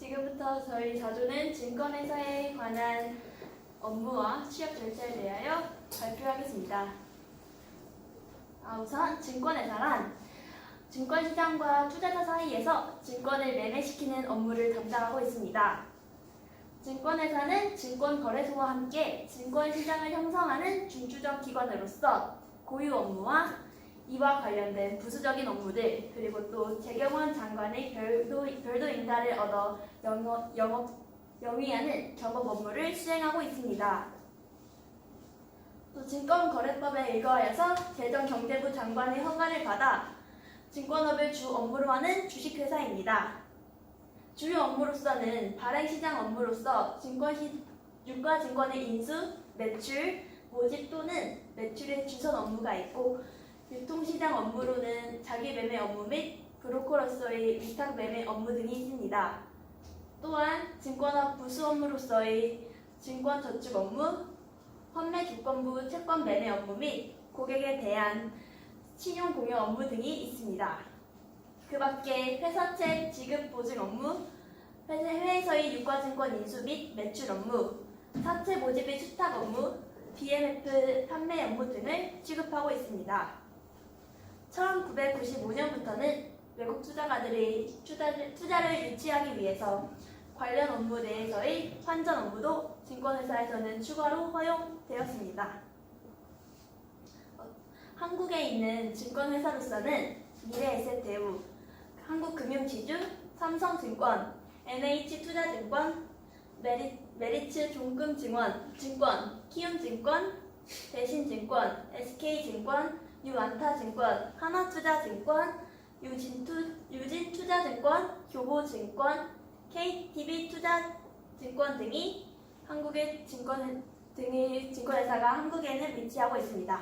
지금부터 저희 자주는 증권회사에 관한 업무와 취업 절차에 대하여 발표하겠습니다. 우선 증권회사란 증권시장과 투자자 사이에서 증권을 매매시키는 업무를 담당하고 있습니다. 증권회사는 증권거래소와 함께 증권시장을 형성하는 중추적 기관으로서 고유 업무와 이와 관련된 부수적인 업무들, 그리고 또 재경원 장관의 별도 인가를 얻어 영위하는 겸업 업무를 수행하고 있습니다. 또 증권거래법에 의거하여서 재정경제부 장관의 허가를 받아 증권업을 주 업무로 하는 주식회사입니다. 주요 업무로서는 발행시장 업무로서 유가증권의 인수, 매출, 모집 또는 매출의 주선 업무가 있고, 유통시장 업무로는 자기매매 업무 및 브로커로서의 위탁매매 업무 등이 있습니다. 또한 증권업 부수 업무로서의 증권저축 업무, 환매조건부 채권매매 업무 및 고객에 대한 신용공여 업무 등이 있습니다. 그 밖에 회사채 지급 보증 업무, 해외에서의 유가증권 인수 및 매출 업무, 사채 모집의 수탁 업무, DMF 판매 업무 등을 취급하고 있습니다. 1995년부터는 외국 투자가들이 투자를 유치하기 위해서 관련 업무 내에서의 환전 업무도 증권회사에서는 추가로 허용되었습니다. 한국에 있는 증권회사로서는 미래에셋대우, 한국금융지주, 삼성증권, NH투자증권, 메리츠 종금증권, 키움증권, 대신증권, SK증권, 유안타증권, 하나투자증권, 유진투자증권, 교보증권, KTB투자증권 등이 한국의 증권회사가 한국에는 위치하고 있습니다.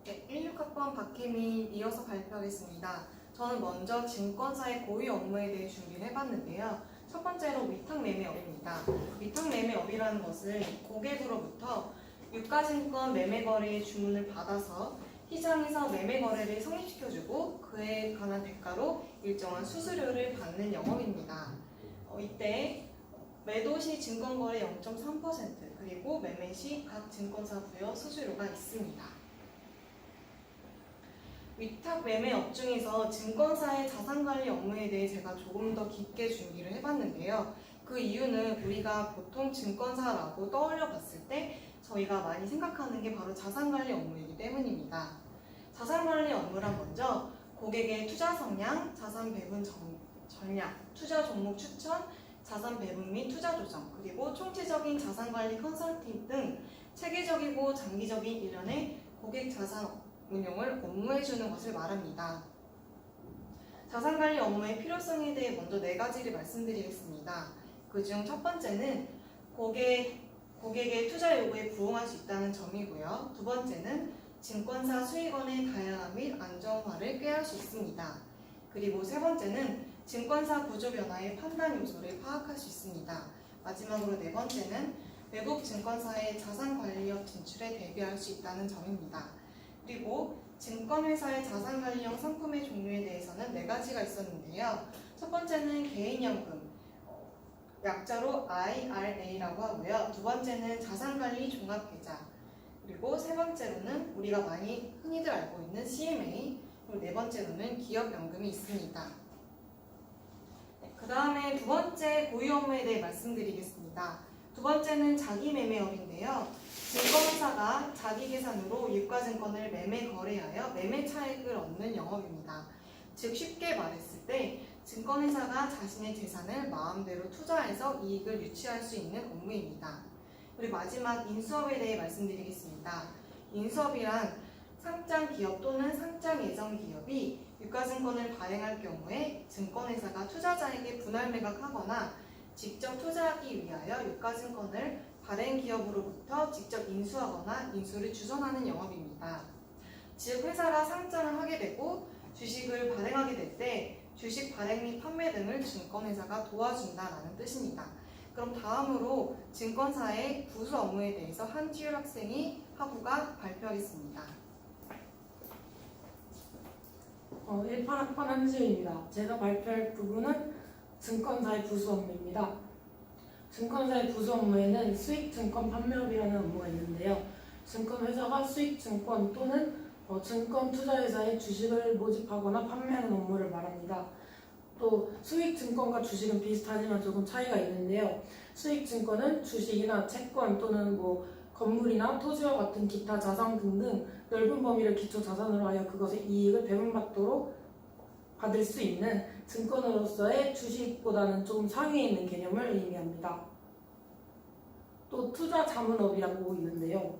네, 16학번 박혜민 이어서 발표하겠습니다. 저는 먼저 증권사의 고유 업무에 대해 준비를 해봤는데요. 첫 번째로 위탁매매업입니다. 위탁매매업이라는 것은 고객으로부터 유가증권 매매거래의 주문을 받아서 시장에서 매매거래를 성립시켜주고 그에 관한 대가로 일정한 수수료를 받는 영업입니다. 이때 매도 시 증권거래 0.3% 그리고 매매 시 각 증권사 부여 수수료가 있습니다. 위탁 매매업 중에서 증권사의 자산관리 업무에 대해 제가 조금 더 깊게 준비를 해봤는데요. 그 이유는 우리가 보통 증권사라고 떠올려 봤을 때 저희가 많이 생각하는 게 바로 자산관리 업무이기 때문입니다. 자산관리 업무란 먼저 고객의 투자 성향, 자산 배분 전략, 투자 종목 추천, 자산 배분 및 투자 조정, 그리고 총체적인 자산관리 컨설팅 등 체계적이고 장기적인 일련의 고객 자산 운용을 업무해주는 것을 말합니다. 자산관리 업무의 필요성에 대해 먼저 4가지를 말씀드리겠습니다. 그중 첫 번째는 고객의 투자 요구에 부응할 수 있다는 점이고요. 두 번째는 증권사 수익원의 다양화 및 안정화를 꾀할 수 있습니다. 그리고 세 번째는 증권사 구조 변화의 판단 요소를 파악할 수 있습니다. 마지막으로 네 번째는 외국 증권사의 자산관리업 진출에 대비할 수 있다는 점입니다. 그리고 증권회사의 자산관리형 상품의 종류에 대해서는 4가지가 있었는데요. 첫 번째는 개인연금, 약자로 IRA라고 하고요. 두 번째는 자산관리 종합계좌, 그리고 세 번째로는 우리가 많이 흔히들 알고 있는 CMA, 그리고 네 번째로는 기업연금이 있습니다. 그 다음에 두 번째 고유 업무에 대해 말씀드리겠습니다. 두 번째는 자기매매업인데요. 증권사가 자기 계산으로 유가증권을 매매 거래하여 매매 차익을 얻는 영업입니다. 즉 쉽게 말했을 때 증권회사가 자신의 재산을 마음대로 투자해서 이익을 유치할 수 있는 업무입니다. 그리고 마지막 인수업에 대해 말씀드리겠습니다. 인수업이란 상장 기업 또는 상장 예정 기업이 유가증권을 발행할 경우에 증권회사가 투자자에게 분할 매각하거나 직접 투자하기 위하여 유가증권을 발행 기업으로부터 직접 인수하거나 인수를 주선하는 영업입니다. 즉 회사가 상장을 하게 되고 주식을 발행하게 될 때 주식 발행 및 판매 등을 증권회사가 도와준다라는 뜻입니다. 그럼 다음으로 증권사의 부수 업무에 대해서 한지율 학생이 하부가 발표하겠습니다. 1학번 한지우입니다. 제가 발표할 부분은 증권사의 부수 업무입니다. 증권사의 부수 업무에는 수익증권 판매업이라는 업무가 있는데요. 증권회사가 수익증권 또는 증권투자회사의 주식을 모집하거나 판매하는 업무를 말합니다. 또 수익증권과 주식은 비슷하지만 조금 차이가 있는데요. 수익증권은 주식이나 채권 또는 건물이나 토지와 같은 기타 자산 등등 넓은 범위를 기초 자산으로 하여 그것의 이익을 배분받도록 받을 수 있는 증권으로서의 주식보다는 조금 상위에 있는 개념을 의미합니다. 또 투자 자문업이라고 있는데요.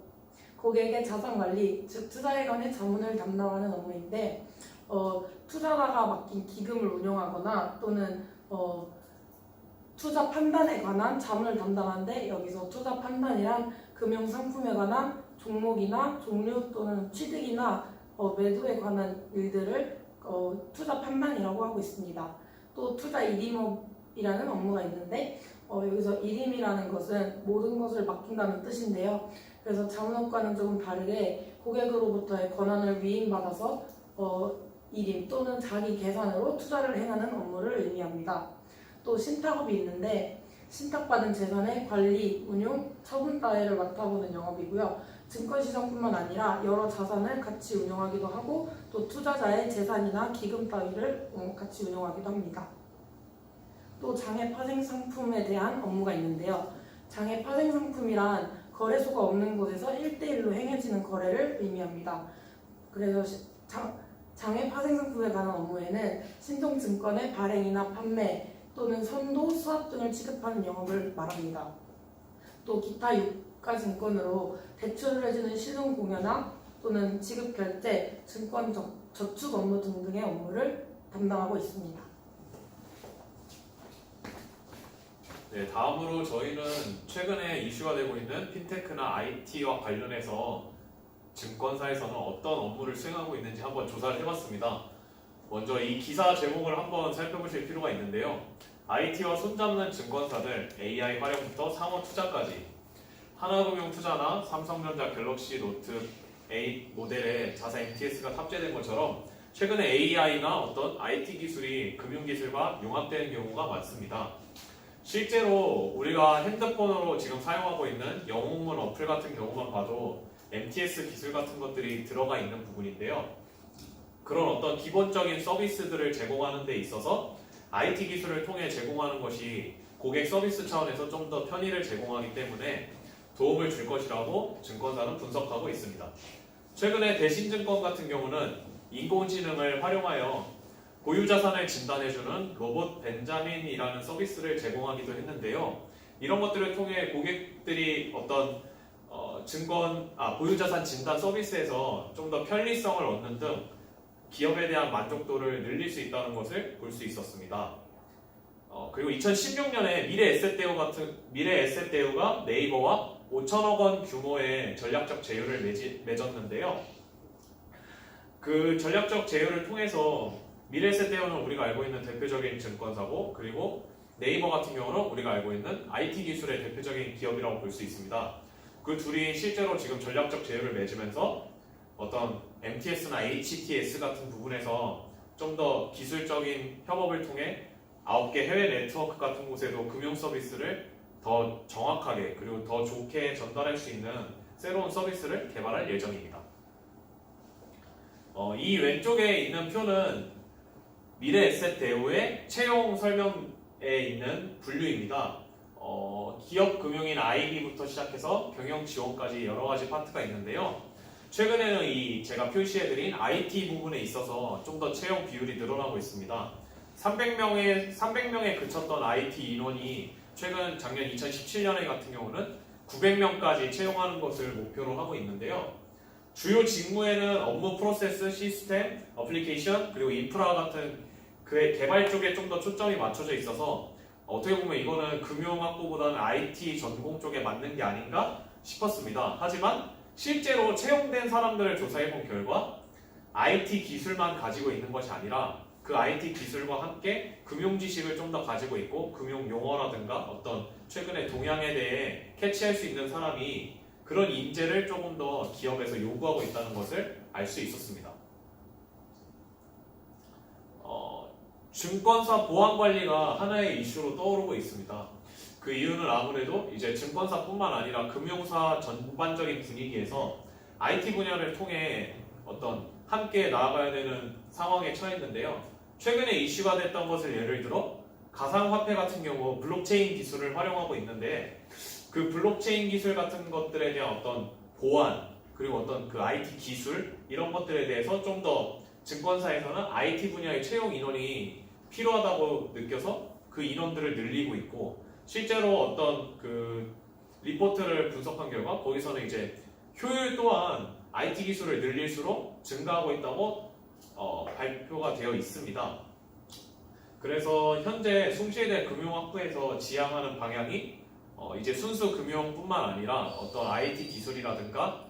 고객의 자산 관리, 즉 투자에 관해 자문을 담당하는 업무인데 투자자가 맡긴 기금을 운용하거나 또는 투자 판단에 관한 자문을 담당하는데 여기서 투자 판단이란 금융 상품에 관한 종목이나 종류 또는 취득이나 매도에 관한 일들을 투자 판단이라고 하고 있습니다. 또 투자 일임업이라는 업무가 있는데 여기서 일임이라는 것은 모든 것을 맡긴다는 뜻인데요. 그래서 자문업과는 조금 다르게 고객으로부터의 권한을 위임받아서 일임 또는 자기 계산으로 투자를 행하는 업무를 의미합니다. 또 신탁업이 있는데 신탁받은 재산의 관리, 운용, 처분 따위를 맡아보는 영업이고요. 증권시장뿐만 아니라 여러 자산을 같이 운용하기도 하고 또 투자자의 재산이나 기금 따위를 같이 운용하기도 합니다. 또 장외 파생 상품에 대한 업무가 있는데요. 장외 파생 상품이란 거래소가 없는 곳에서 1대1로 행해지는 거래를 의미합니다. 그래서 장외 파생 상품에 관한 업무에는 신종증권의 발행이나 판매 또는 선도, 수합 등을 취급하는 영업을 말합니다. 또 기타 유가증권으로 대출을 해주는 시중공여나 또는 지급결제, 증권 저축 업무 등등의 업무를 담당하고 있습니다. 네, 다음으로 저희는 최근에 이슈가 되고 있는 핀테크나 IT와 관련해서 증권사에서는 어떤 업무를 수행하고 있는지 한번 조사를 해봤습니다. 먼저 이 기사 제목을 한번 살펴보실 필요가 있는데요. IT와 손잡는 증권사들, AI 활용부터 상호 투자까지. 하나금융투자나 삼성전자 갤럭시 노트 8 모델에 자사 MTS가 탑재된 것처럼 최근에 AI나 어떤 IT 기술이 금융기술과 융합되는 경우가 많습니다. 실제로 우리가 핸드폰으로 지금 사용하고 있는 영웅문 어플 같은 경우만 봐도 MTS 기술 같은 것들이 들어가 있는 부분인데요. 그런 어떤 기본적인 서비스들을 제공하는 데 있어서 IT 기술을 통해 제공하는 것이 고객 서비스 차원에서 좀 더 편의를 제공하기 때문에 도움을 줄 것이라고 증권사는 분석하고 있습니다. 최근에 대신증권 같은 경우는 인공지능을 활용하여 고유자산을 진단해주는 로봇 벤자민이라는 서비스를 제공하기도 했는데요. 이런 것들을 통해 고객들이 어떤 고유자산 진단 서비스에서 좀 더 편리성을 얻는 등 기업에 대한 만족도를 늘릴 수 있다는 것을 볼 수 있었습니다. 그리고 2016년에 미래에셋대우가 네이버와 5천억 원 규모의 전략적 제휴를 맺었는데요. 그 전략적 제휴를 통해서 미래에셋대우는 우리가 알고 있는 대표적인 증권사고, 그리고 네이버 같은 경우는 우리가 알고 있는 IT 기술의 대표적인 기업이라고 볼 수 있습니다. 그 둘이 실제로 지금 전략적 제휴를 맺으면서 어떤 MTS나 HTS 같은 부분에서 좀 더 기술적인 협업을 통해 9개 해외 네트워크 같은 곳에도 금융 서비스를 더 정확하게 그리고 더 좋게 전달할 수 있는 새로운 서비스를 개발할 예정입니다. 이 왼쪽에 있는 표는 미래에셋대우의 채용 설명에 있는 분류입니다. 기업 금융인 IB부터 시작해서 경영 지원까지 여러 가지 파트가 있는데요. 최근에는 제가 표시해드린 IT 부분에 있어서 좀 더 채용 비율이 늘어나고 있습니다. 300명에 그쳤던 IT 인원이 최근 작년 2017년에 같은 경우는 900명까지 채용하는 것을 목표로 하고 있는데요. 주요 직무에는 업무 프로세스, 시스템, 어플리케이션, 그리고 인프라 같은 그의 개발 쪽에 좀 더 초점이 맞춰져 있어서 어떻게 보면 이거는 금융학부보다는 IT 전공 쪽에 맞는 게 아닌가 싶었습니다. 하지만 실제로 채용된 사람들을 조사해본 결과 IT 기술만 가지고 있는 것이 아니라 그 IT 기술과 함께 금융 지식을 좀 더 가지고 있고 금융 용어라든가 어떤 최근의 동향에 대해 캐치할 수 있는 사람이 그런 인재를 조금 더 기업에서 요구하고 있다는 것을 알 수 있었습니다. 증권사 보안 관리가 하나의 이슈로 떠오르고 있습니다. 그 이유는 아무래도 이제 증권사뿐만 아니라 금융사 전반적인 분위기에서 IT 분야를 통해 어떤 함께 나아가야 되는 상황에 처해 있는데요. 최근에 이슈가 됐던 것을 예를 들어 가상화폐 같은 경우 블록체인 기술을 활용하고 있는데 그 블록체인 기술 같은 것들에 대한 어떤 보안 그리고 어떤 그 IT 기술 이런 것들에 대해서 좀 더 증권사에서는 IT 분야의 채용 인원이 필요하다고 느껴서 그 인원들을 늘리고 있고 실제로 어떤 그 리포트를 분석한 결과 거기서는 이제 효율 또한 IT 기술을 늘릴수록 증가하고 있다고 발표가 되어 있습니다. 그래서 현재 숭실대 금융학부에서 지향하는 방향이 이제 순수 금융뿐만 아니라 어떤 IT 기술이라든가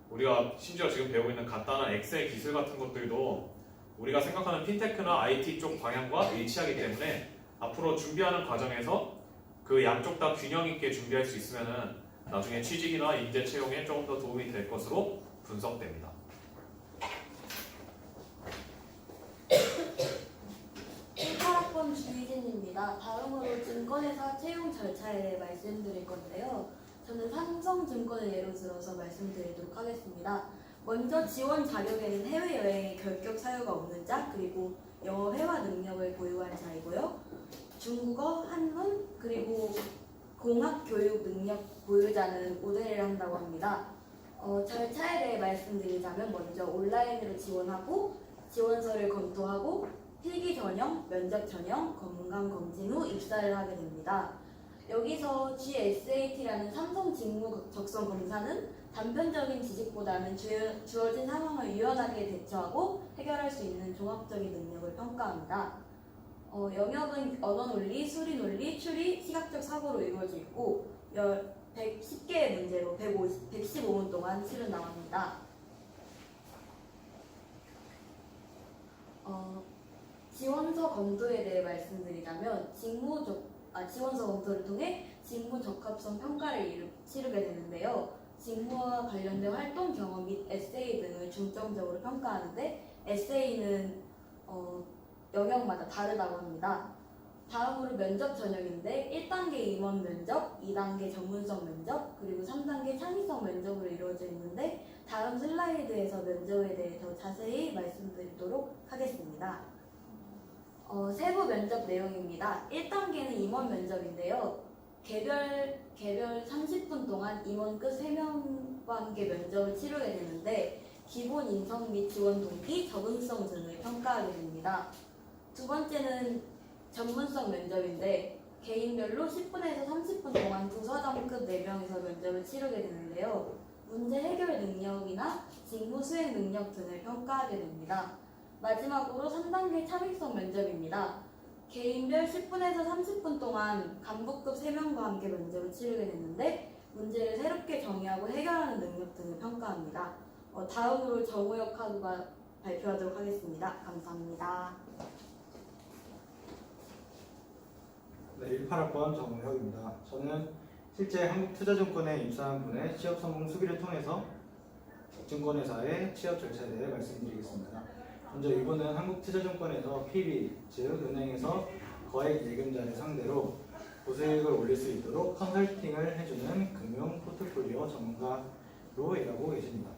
우리가 심지어 지금 배우고 있는 간단한 엑셀 기술 같은 것들도 우리가 생각하는 핀테크나 IT 쪽 방향과 일치하기 때문에 앞으로 준비하는 과정에서 그 양쪽 다 균형 있게 준비할 수 있으면 나중에 취직이나 인재 채용에 조금 더 도움이 될 것으로 분석됩니다. 학번 주희진입니다. 다음으로 증권회사 채용 절차에 대해 말씀드릴 건데요. 저는 삼성증권을 예로 들어서 말씀드리도록 하겠습니다. 먼저 지원 자격에는 해외여행의 결격 사유가 없는 자, 그리고 영어 회화 능력을 보유한 자이고요. 중국어, 한문, 그리고 공학 교육 능력 보유자는 우대를 한다고 합니다. 절차에 대해 말씀드리자면 먼저 온라인으로 지원하고 지원서를 검토하고 필기 전형, 면접 전형, 건강 검진 후 입사를 하게 됩니다. 여기서 GSAT라는 삼성 직무 적성 검사는 단편적인 지식보다는 주어진 상황을 유연하게 대처하고 해결할 수 있는 종합적인 능력을 평가합니다. 영역은 언어 논리, 수리 논리, 추리, 시각적 사고로 이루어져 있고 110개의 문제로 115분 동안 치른다고 합니다. 지원서 검토에 대해 말씀드리자면 지원서 검토를 통해 직무 적합성 평가를 치르게 되는데요. 직무와 관련된 활동 경험 및 에세이 등을 중점적으로 평가하는데 에세이는 영역마다 다르다고 합니다. 다음으로 면접 전형인데 1단계 임원 면접, 2단계 전문성 면접, 그리고 3단계 창의성 면접으로 이루어져 있는데 다음 슬라이드에서 면접에 대해 더 자세히 말씀드리도록 하겠습니다. 세부 면접 내용입니다. 1단계는 임원 면접인데요. 개별 30분 동안 임원 끝 3명과 함께 면접을 치르게 되는데 기본 인성 및 지원 동기, 적응성 등을 평가하게 됩니다. 두 번째는 전문성 면접인데 개인별로 10분에서 30분 동안 부서장급 4명에서 면접을 치르게 되는데요. 문제 해결 능력이나 직무 수행 능력 등을 평가하게 됩니다. 마지막으로 3단계 창의성 면접입니다. 개인별 10분에서 30분 동안 간부급 3명과 함께 면접을 치르게 되는데 문제를 새롭게 정의하고 해결하는 능력 등을 평가합니다. 다음으로 정우혁 학우가 발표하도록 하겠습니다. 감사합니다. 네, 18학번 정우혁입니다. 저는 실제 한국투자증권에 입사한 분의 취업 성공 수기를 통해서 증권회사의 취업 절차에 대해 말씀드리겠습니다. 먼저 이분은 한국투자증권에서 PB, 즉 은행에서 거액 예금자를 상대로 고수익을 올릴 수 있도록 컨설팅을 해주는 금융 포트폴리오 전문가로 일하고 계십니다.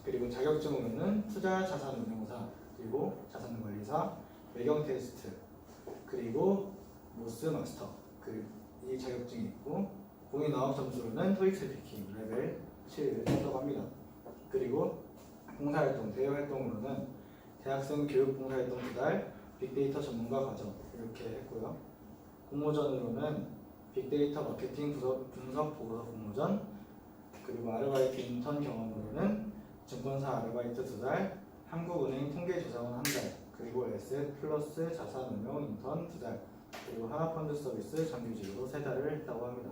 그리고 자격증으로는 투자 자산 운용사, 그리고 자산관리사, 외경 테스트, 그리고 모스 마스터 이 자격증이 있고 공인어학 점수로는 토익 스피킹 레벨 7을 합니다. 그리고 봉사활동, 대외활동으로는 대학생 교육 봉사활동 2달, 빅데이터 전문가 과정 이렇게 했고요. 공모전으로는 빅데이터 마케팅 분석 보고서 공모전, 그리고 아르바이트 인턴 경험으로는 증권사 아르바이트 2달, 한국은행 통계조사원 1달, 그리고 에셋 플러스 자산운용 인턴 2달, 그리고 하나펀드 서비스 정규직으로 3달을 했다고 합니다.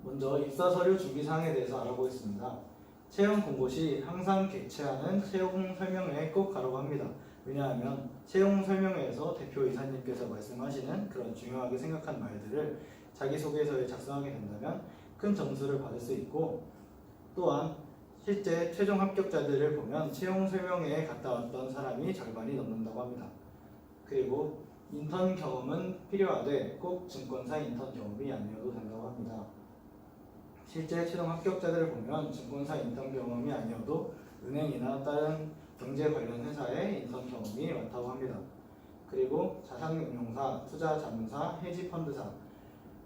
먼저 입사 서류 준비 사항에 대해서 알아보겠습니다. 채용 공고 시 항상 개최하는 채용 설명회에 꼭 가라고 합니다. 왜냐하면 채용 설명회에서 대표 이사님께서 말씀하시는 그런 중요하게 생각한 말들을 자기소개서에 작성하게 된다면 큰 점수를 받을 수 있고, 또한 실제 최종 합격자들을 보면 채용 설명회에 갔다 왔던 사람이 절반이 넘는다고 합니다. 그리고 인턴 경험은 필요하되 꼭 증권사 인턴 경험이 아니어도 된다고 합니다. 실제 최종 합격자들을 보면 증권사 인턴 경험이 아니어도 은행이나 다른 경제 관련 회사의 인턴 경험이 많다고 합니다. 그리고 자산운용사, 투자자문사, 헤지펀드사,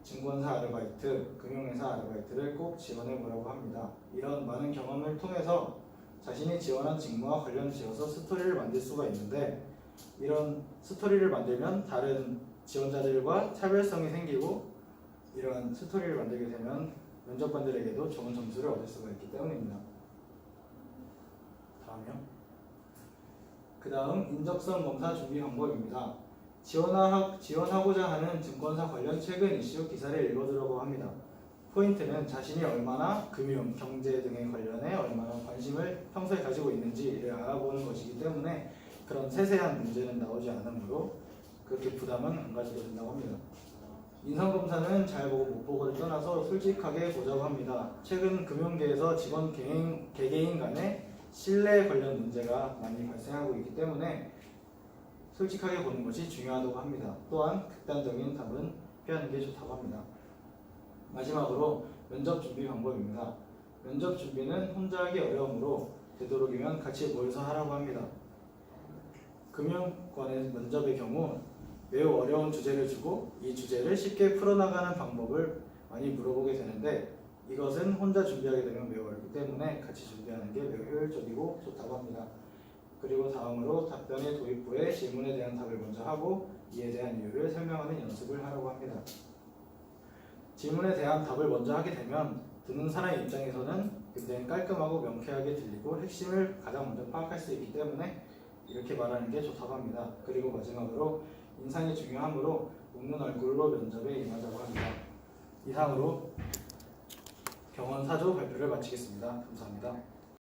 증권사 아르바이트, 금융회사 아르바이트를 꼭 지원해보라고 합니다. 이런 많은 경험을 통해서 자신이 지원한 직무와 관련 지어서 스토리를 만들 수가 있는데 이런 스토리를 만들면 다른 지원자들과 차별성이 생기고 이런 스토리를 만들게 되면 면접관들에게도 좋은 점수를 얻을 수가 있기 때문입니다. 다음이요. 그 다음 인적성 검사 준비 방법입니다. 지원하고자 하는 증권사 관련 최근 이슈 기사를 읽어두라고 합니다. 포인트는 자신이 얼마나 금융, 경제 등에 관련해 얼마나 관심을 평소에 가지고 있는지를 알아보는 것이기 때문에 그런 세세한 문제는 나오지 않으므로 그렇게 부담은 안 가져도 된다고 합니다. 인성검사는 잘 보고 못 보고를 떠나서 솔직하게 보자고 합니다. 최근 금융계에서 직원 개개인 간의 신뢰 관련 문제가 많이 발생하고 있기 때문에 솔직하게 보는 것이 중요하다고 합니다. 또한 극단적인 답은 피하는 게 좋다고 합니다. 마지막으로 면접 준비 방법입니다. 면접 준비는 혼자 하기 어려우므로 되도록이면 같이 모여서 하라고 합니다. 금융권의 면접의 경우 매우 어려운 주제를 주고 이 주제를 쉽게 풀어나가는 방법을 많이 물어보게 되는데 이것은 혼자 준비하게 되면 매우 어렵기 때문에 같이 준비하는 게 매우 효율적이고 좋다고 합니다. 그리고 다음으로 답변의 도입 후에 질문에 대한 답을 먼저 하고 이에 대한 이유를 설명하는 연습을 하라고 합니다. 질문에 대한 답을 먼저 하게 되면 듣는 사람의 입장에서는 굉장히 깔끔하고 명쾌하게 들리고 핵심을 가장 먼저 파악할 수 있기 때문에 이렇게 말하는 게 좋다고 합니다. 그리고 마지막으로 인상이 중요하므로 웃는 얼굴로 면접에 임하자고 합니다. 이상으로 경원 4조 발표를 마치겠습니다. 감사합니다.